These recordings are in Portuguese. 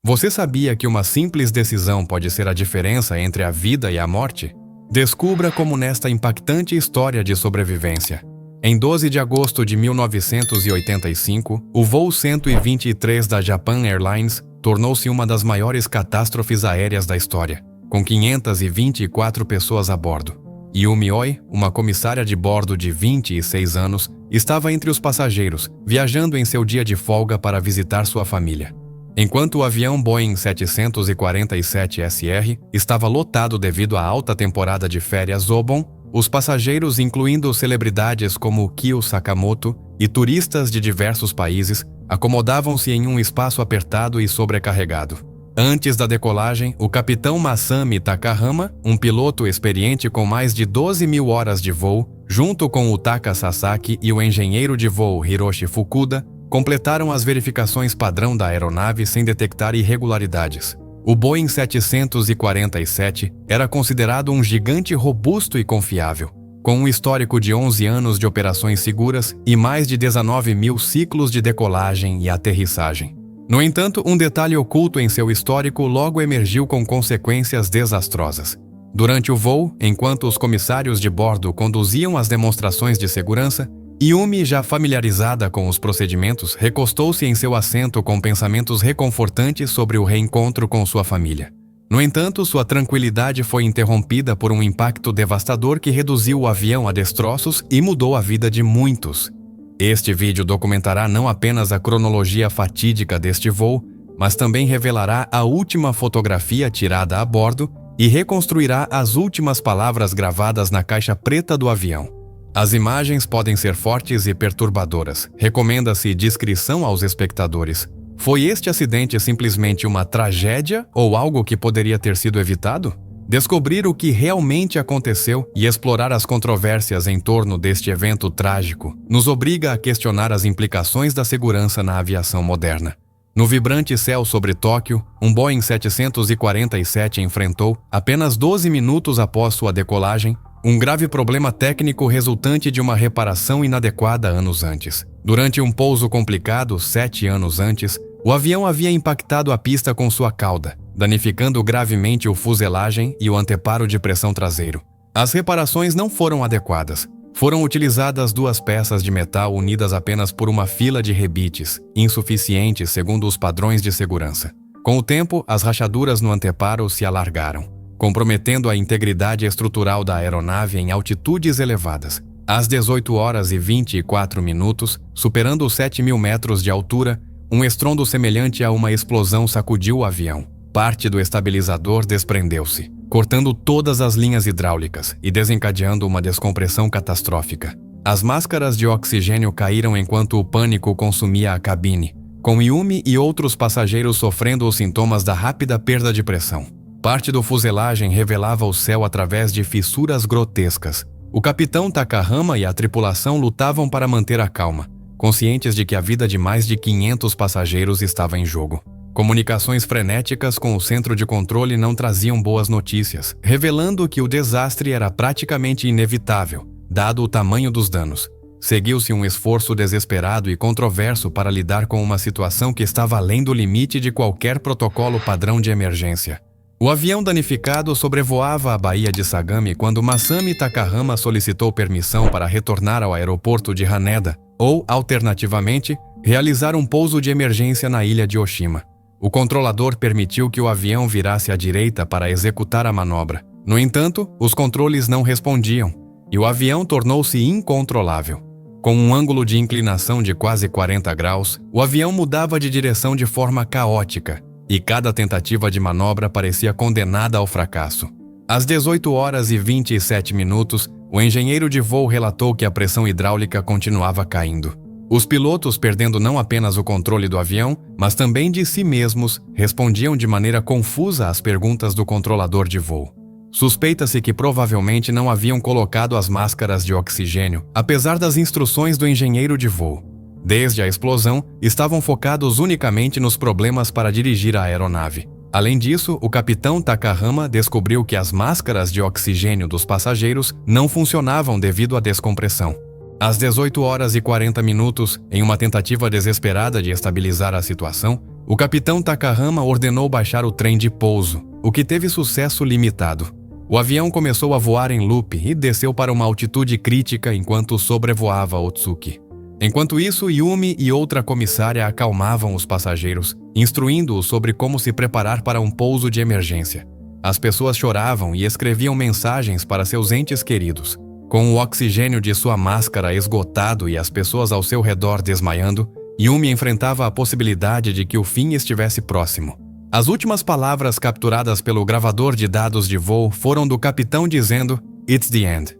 Você sabia que uma simples decisão pode ser a diferença entre a vida e a morte? Descubra como nesta impactante história de sobrevivência. Em 12 de agosto de 1985, o voo 123 da Japan Airlines tornou-se uma das maiores catástrofes aéreas da história, com 524 pessoas a bordo. Yumi Oi, uma comissária de bordo de 26 anos, estava entre os passageiros, viajando em seu dia de folga para visitar sua família. Enquanto o avião Boeing 747-SR estava lotado devido à alta temporada de férias Obon, os passageiros, incluindo celebridades como Kyo Sakamoto e turistas de diversos países, acomodavam-se em um espaço apertado e sobrecarregado. Antes da decolagem, o capitão Masami Takahama, um piloto experiente com mais de 12.000 horas de voo, junto com o Taka Sasaki e o engenheiro de voo Hiroshi Fukuda, completaram as verificações padrão da aeronave sem detectar irregularidades. O Boeing 747 era considerado um gigante robusto e confiável, com um histórico de 11 anos de operações seguras e mais de 19.000 ciclos de decolagem e aterrissagem. No entanto, um detalhe oculto em seu histórico logo emergiu com consequências desastrosas. Durante o voo, enquanto os comissários de bordo conduziam as demonstrações de segurança, Yumi, já familiarizada com os procedimentos, recostou-se em seu assento com pensamentos reconfortantes sobre o reencontro com sua família. No entanto, sua tranquilidade foi interrompida por um impacto devastador que reduziu o avião a destroços e mudou a vida de muitos. Este vídeo documentará não apenas a cronologia fatídica deste voo, mas também revelará a última fotografia tirada a bordo e reconstruirá as últimas palavras gravadas na caixa preta do avião. As imagens podem ser fortes e perturbadoras. Recomenda-se discrição aos espectadores. Foi este acidente simplesmente uma tragédia ou algo que poderia ter sido evitado? Descobrir o que realmente aconteceu e explorar as controvérsias em torno deste evento trágico nos obriga a questionar as implicações da segurança na aviação moderna. No vibrante céu sobre Tóquio, um Boeing 747 enfrentou, apenas 12 minutos após sua decolagem, um grave problema técnico resultante de uma reparação inadequada anos antes. Durante um pouso complicado, 7 anos antes, o avião havia impactado a pista com sua cauda, danificando gravemente o fuselagem e o anteparo de pressão traseiro. As reparações não foram adequadas. Foram utilizadas 2 peças de metal unidas apenas por uma fila de rebites, insuficientes segundo os padrões de segurança. Com o tempo, as rachaduras no anteparo se alargaram, comprometendo a integridade estrutural da aeronave em altitudes elevadas. Às 18 horas e 24 minutos, superando os 7.000 metros de altura, um estrondo semelhante a uma explosão sacudiu o avião. Parte do estabilizador desprendeu-se, cortando todas as linhas hidráulicas e desencadeando uma descompressão catastrófica. As máscaras de oxigênio caíram enquanto o pânico consumia a cabine, com Yumi e outros passageiros sofrendo os sintomas da rápida perda de pressão. Parte do fuselagem revelava o céu através de fissuras grotescas. O capitão Takahama e a tripulação lutavam para manter a calma, conscientes de que a vida de mais de 500 passageiros estava em jogo. Comunicações frenéticas com o centro de controle não traziam boas notícias, revelando que o desastre era praticamente inevitável, dado o tamanho dos danos. Seguiu-se um esforço desesperado e controverso para lidar com uma situação que estava além do limite de qualquer protocolo padrão de emergência. O avião danificado sobrevoava a Baía de Sagami quando Masami Takahama solicitou permissão para retornar ao aeroporto de Haneda ou, alternativamente, realizar um pouso de emergência na ilha de Oshima. O controlador permitiu que o avião virasse à direita para executar a manobra. No entanto, os controles não respondiam e o avião tornou-se incontrolável. Com um ângulo de inclinação de quase 40 graus, o avião mudava de direção de forma caótica, e cada tentativa de manobra parecia condenada ao fracasso. Às 18 horas e 27 minutos, o engenheiro de voo relatou que a pressão hidráulica continuava caindo. Os pilotos, perdendo não apenas o controle do avião, mas também de si mesmos, respondiam de maneira confusa às perguntas do controlador de voo. Suspeita-se que provavelmente não haviam colocado as máscaras de oxigênio, apesar das instruções do engenheiro de voo. Desde a explosão, estavam focados unicamente nos problemas para dirigir a aeronave. Além disso, o capitão Takahama descobriu que as máscaras de oxigênio dos passageiros não funcionavam devido à descompressão. Às 18 horas e 40 minutos, em uma tentativa desesperada de estabilizar a situação, O capitão Takahama ordenou baixar o trem de pouso, o que teve sucesso limitado. O avião começou a voar em loop e desceu para uma altitude crítica enquanto sobrevoava Otsuki. Enquanto isso, Yumi e outra comissária acalmavam os passageiros, instruindo-os sobre como se preparar para um pouso de emergência. As pessoas choravam e escreviam mensagens para seus entes queridos. Com o oxigênio de sua máscara esgotado e as pessoas ao seu redor desmaiando, Yumi enfrentava a possibilidade de que o fim estivesse próximo. As últimas palavras capturadas pelo gravador de dados de voo foram do capitão dizendo "It's the end".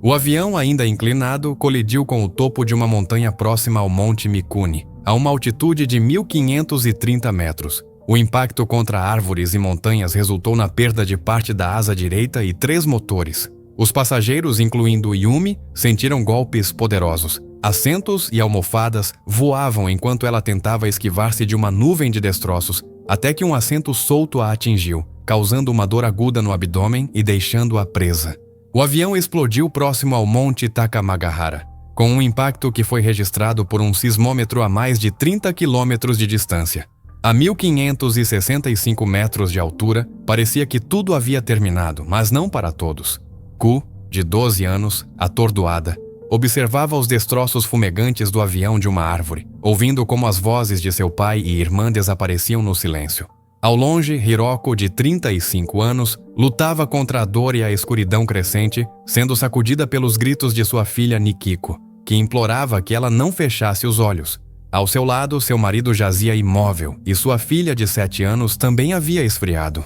O avião, ainda inclinado, colidiu com o topo de uma montanha próxima ao Monte Mikuni, a uma altitude de 1.530 metros. O impacto contra árvores e montanhas resultou na perda de parte da asa direita e 3 motores. Os passageiros, incluindo Yumi, sentiram golpes poderosos. Assentos e almofadas voavam enquanto ela tentava esquivar-se de uma nuvem de destroços, até que um assento solto a atingiu, causando uma dor aguda no abdômen e deixando-a presa. O avião explodiu próximo ao Monte Takamagahara, com um impacto que foi registrado por um sismômetro a mais de 30 quilômetros de distância. A 1.565 metros de altura, parecia que tudo havia terminado, mas não para todos. Ku, de 12 anos, atordoada, observava os destroços fumegantes do avião de uma árvore, ouvindo como as vozes de seu pai e irmã desapareciam no silêncio. Ao longe, Hiroko, de 35 anos, lutava contra a dor e a escuridão crescente, sendo sacudida pelos gritos de sua filha Nikiko, que implorava que ela não fechasse os olhos. Ao seu lado, seu marido jazia imóvel e sua filha de 7 anos também havia esfriado.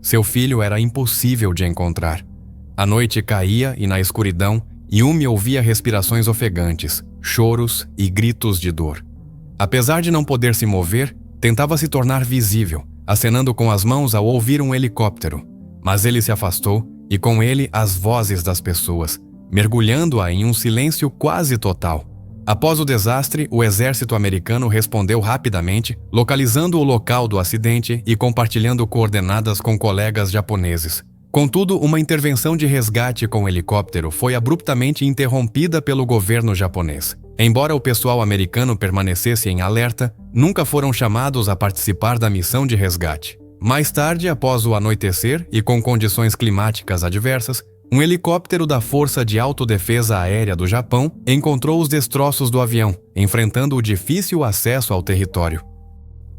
Seu filho era impossível de encontrar. A noite caía e, na escuridão, Yumi ouvia respirações ofegantes, choros e gritos de dor. Apesar de não poder se mover, tentava se tornar visível, acenando com as mãos ao ouvir um helicóptero. Mas ele se afastou e com ele as vozes das pessoas, mergulhando-a em um silêncio quase total. Após o desastre, o exército americano respondeu rapidamente, localizando o local do acidente e compartilhando coordenadas com colegas japoneses. Contudo, uma intervenção de resgate com helicóptero foi abruptamente interrompida pelo governo japonês. Embora o pessoal americano permanecesse em alerta, nunca foram chamados a participar da missão de resgate. Mais tarde, após o anoitecer e com condições climáticas adversas, um helicóptero da Força de Autodefesa Aérea do Japão encontrou os destroços do avião, enfrentando o difícil acesso ao território.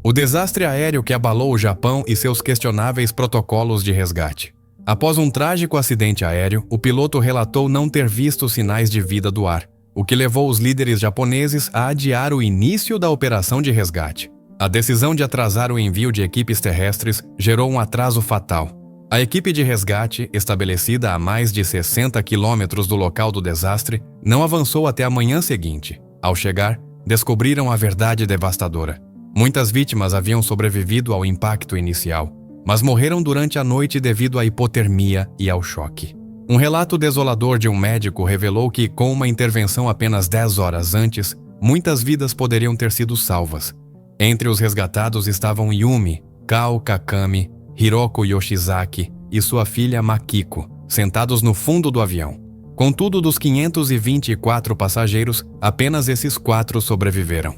O desastre aéreo que abalou o Japão e seus questionáveis protocolos de resgate. Após um trágico acidente aéreo, o piloto relatou não ter visto sinais de vida do ar, o que levou os líderes japoneses a adiar o início da operação de resgate. A decisão de atrasar o envio de equipes terrestres gerou um atraso fatal. A equipe de resgate, estabelecida a mais de 60 quilômetros do local do desastre, não avançou até a manhã seguinte. Ao chegar, descobriram a verdade devastadora. Muitas vítimas haviam sobrevivido ao impacto inicial, mas morreram durante a noite devido à hipotermia e ao choque. Um relato desolador de um médico revelou que, com uma intervenção apenas 10 horas antes, muitas vidas poderiam ter sido salvas. Entre os resgatados estavam Yumi, Kao Kakami, Hiroko Yoshizaki e sua filha Makiko, sentados no fundo do avião. Contudo, dos 524 passageiros, apenas esses 4 sobreviveram.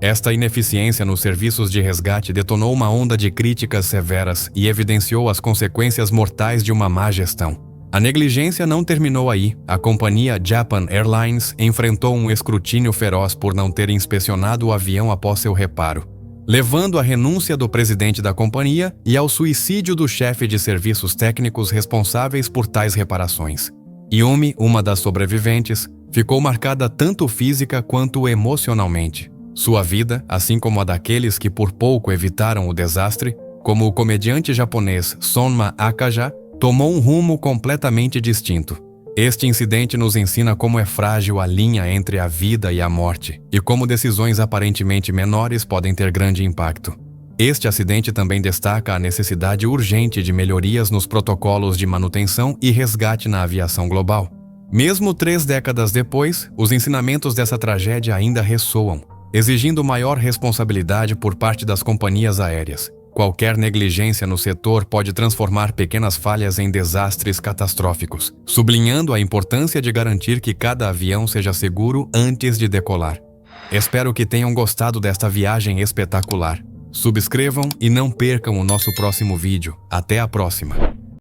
Esta ineficiência nos serviços de resgate detonou uma onda de críticas severas e evidenciou as consequências mortais de uma má gestão. A negligência não terminou aí. A companhia Japan Airlines enfrentou um escrutínio feroz por não ter inspecionado o avião após seu reparo, levando à renúncia do presidente da companhia e ao suicídio do chefe de serviços técnicos responsáveis por tais reparações. Yumi, uma das sobreviventes, ficou marcada tanto física quanto emocionalmente. Sua vida, assim como a daqueles que por pouco evitaram o desastre, como o comediante japonês Sonma Akaja, tomou um rumo completamente distinto. Este incidente nos ensina como é frágil a linha entre a vida e a morte, e como decisões aparentemente menores podem ter grande impacto. Este acidente também destaca a necessidade urgente de melhorias nos protocolos de manutenção e resgate na aviação global. Mesmo 3 décadas depois, os ensinamentos dessa tragédia ainda ressoam, exigindo maior responsabilidade por parte das companhias aéreas. Qualquer negligência no setor pode transformar pequenas falhas em desastres catastróficos, sublinhando a importância de garantir que cada avião seja seguro antes de decolar. Espero que tenham gostado desta viagem espetacular. Subscrevam e não percam o nosso próximo vídeo. Até a próxima!